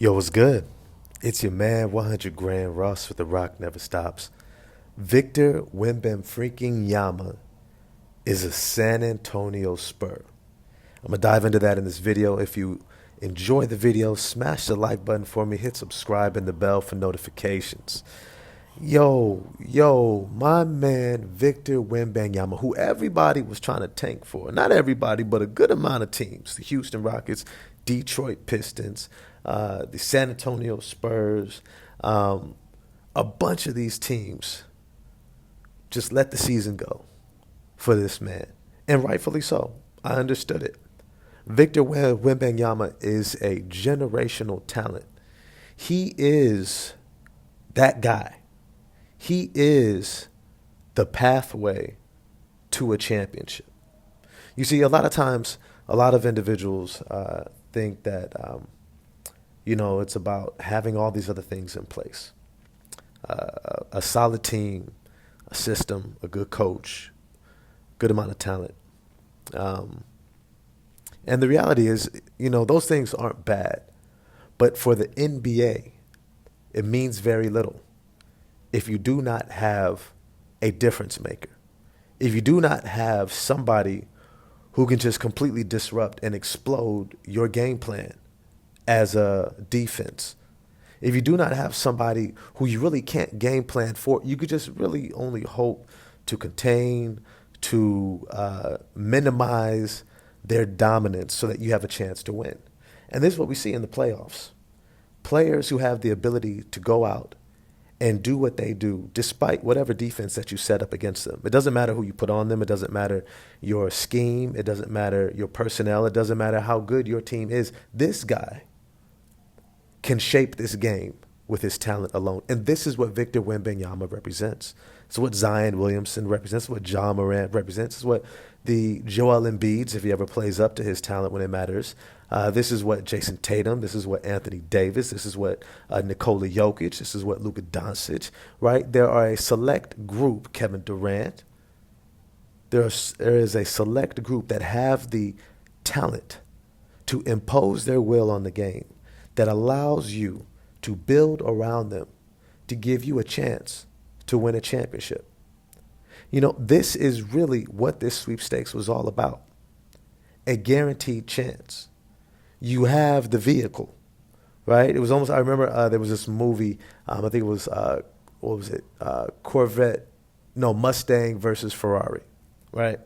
Yo, what's good? It's your man, 100 Grand Russ with The Rock Never Stops. Victor Wembanyama is a San Antonio Spur. I'm going to dive into that in this video. If you enjoy the video, smash the like button for me, hit subscribe and the bell for notifications. My man Victor Wembanyama, who everybody was trying to tank for. Not everybody, but a good amount of teams. The Houston Rockets, Detroit Pistons, the San Antonio Spurs, a bunch of these teams just let the season go for this man. And rightfully so. I understood it. Victor Wembanyama is a generational talent. He is that guy. He is the pathway to a championship. You see, a lot of times, a lot of individuals think that, it's about having all these other things in place. A solid team, a system, a good coach, good amount of talent. And the reality is, those things aren't bad. But for the NBA, it means very little if you do not have a difference maker. If you do not have somebody who can just completely disrupt and explode your game plan as a defense. If you do not have somebody who you really can't game plan for, you could just really only hope to contain, to minimize their dominance so that you have a chance to win. And this is what we see in the playoffs. Players who have the ability to go out and do what they do despite whatever defense that you set up against them. It doesn't matter who you put on them. It doesn't matter your scheme. It doesn't matter your personnel. It doesn't matter how good your team is. This guy can shape this game with his talent alone. And this is what Victor Wembanyama represents. It's what Zion Williamson represents, what Ja Morant represents. It's what the Joel Embiid, if he ever plays up to his talent when it matters. This is what Jason Tatum. This is what Anthony Davis. This is what Nikola Jokic. This is what Luka Doncic, right? There are a select group, Kevin Durant. There is a select group that have the talent to impose their will on the game that allows you to build around them to give you a chance to win a championship. This is really what this sweepstakes was all about. A guaranteed chance. You have the vehicle, right? It was almost, I remember there was this movie, I think it was, what was it? Mustang versus Ferrari, right?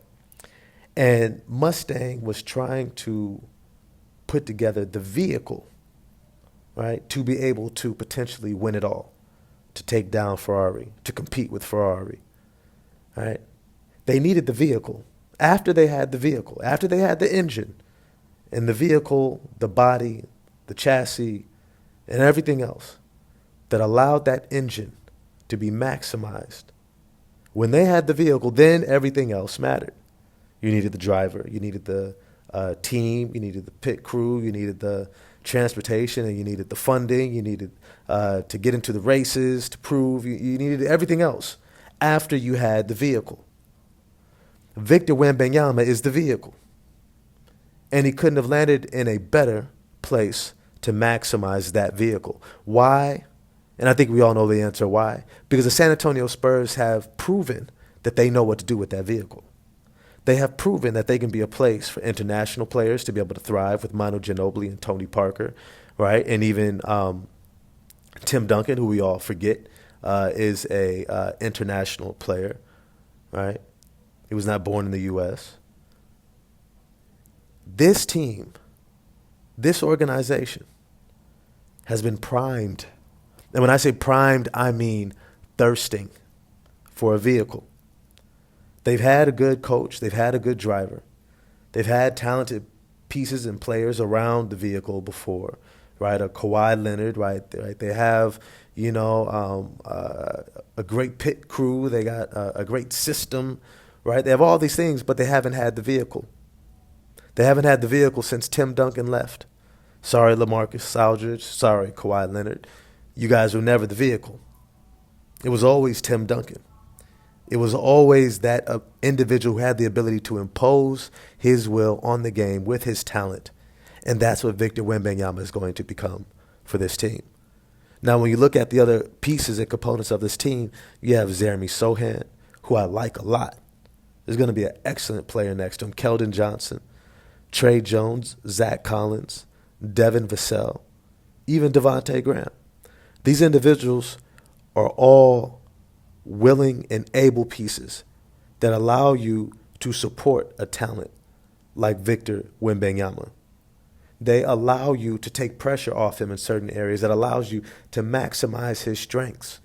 And Mustang was trying to put together the vehicle, right, to be able to potentially win it all, to take down Ferrari, to compete with Ferrari, right? They needed the vehicle. After they had the vehicle, after they had the engine and the vehicle, the body, the chassis, and everything else that allowed that engine to be maximized, when they had the vehicle, then everything else mattered. You needed the driver, you needed the team, you needed the pit crew, you needed the transportation, and you needed the funding, you needed to get into the races, to prove, you needed everything else after you had the vehicle. Victor Wembanyama is the vehicle. And he couldn't have landed in a better place to maximize that vehicle. Why? And I think we all know the answer why. Because the San Antonio Spurs have proven that they know what to do with that vehicle. They have proven that they can be a place for international players to be able to thrive with Manu Ginobili and Tony Parker, right? And even Tim Duncan, who we all forget, is a international player, right? He was not born in the U.S. This team, this organization has been primed. And when I say primed, I mean thirsting for a vehicle. They've had a good coach. They've had a good driver. They've had talented pieces and players around the vehicle before, right? A Kawhi Leonard, right? They have, a great pit crew. They got a great system, right? They have all these things, but they haven't had the vehicle. They haven't had the vehicle since Tim Duncan left. Sorry, LaMarcus Aldridge. Sorry, Kawhi Leonard. You guys were never the vehicle. It was always Tim Duncan. It was always that individual who had the ability to impose his will on the game with his talent. And that's what Victor Wembanyama is going to become for this team. Now, when you look at the other pieces and components of this team, you have Jeremy Sohan, who I like a lot. There's going to be an excellent player next to him. Keldon Johnson, Trey Jones, Zach Collins, Devin Vassell, even Devontae Graham. These individuals are all willing and able pieces that allow you to support a talent like Victor Wembanyama. They allow you to take pressure off him in certain areas that allows you to maximize his strengths.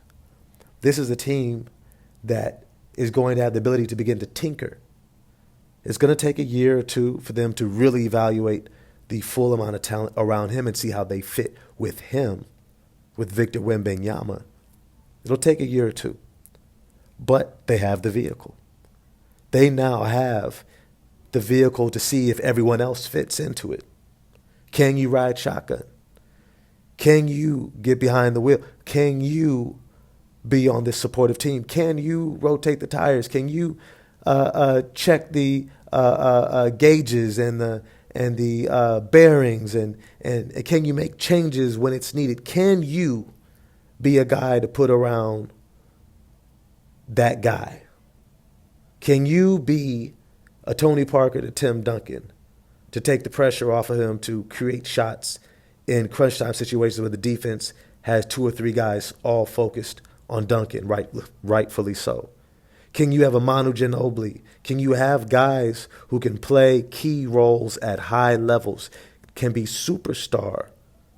This is a team that is going to have the ability to begin to tinker. It's going to take a year or two for them to really evaluate the full amount of talent around him and see how they fit with him, with Victor Wembanyama. It'll take a year or two, but they have the vehicle. They now have the vehicle to see if everyone else fits into it. Can you ride shotgun? Can you get behind the wheel? Can you be on this supportive team? Can you rotate the tires? Can you check the gauges and the bearings and can you make changes when it's needed? Can you be a guy to put around that guy? Can you be a Tony Parker to Tim Duncan to take the pressure off of him to create shots in crunch time situations where the defense has 2 or 3 guys all focused on Duncan, rightfully so? Can you have a Manu Ginobili? Can you have guys who can play key roles at high levels, can be superstar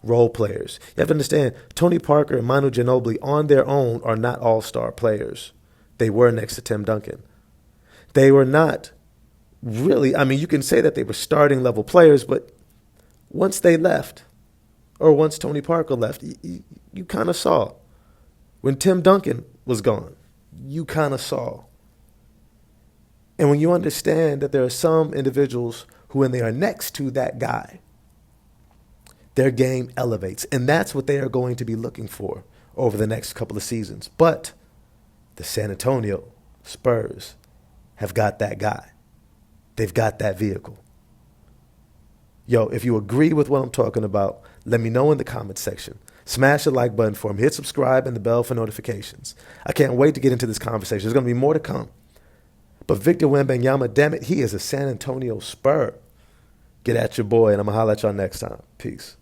role players? You have to understand, Tony Parker and Manu Ginobili on their own are not all-star players. They were next to Tim Duncan. They were not really, I mean, you can say that they were starting level players, but once they left, or once Tony Parker left, you kind of saw. When Tim Duncan was gone, you kind of saw. And when you understand that there are some individuals who, when they are next to that guy, their game elevates. And that's what they are going to be looking for over the next couple of seasons. But the San Antonio Spurs have got that guy. They've got that vehicle. Yo, if you agree with what I'm talking about, let me know in the comments section. Smash the like button for me. Hit subscribe and the bell for notifications. I can't wait to get into this conversation. There's going to be more to come. But Victor Wembanyama, damn it, he is a San Antonio Spur. Get at your boy, and I'm going to holler at y'all next time. Peace.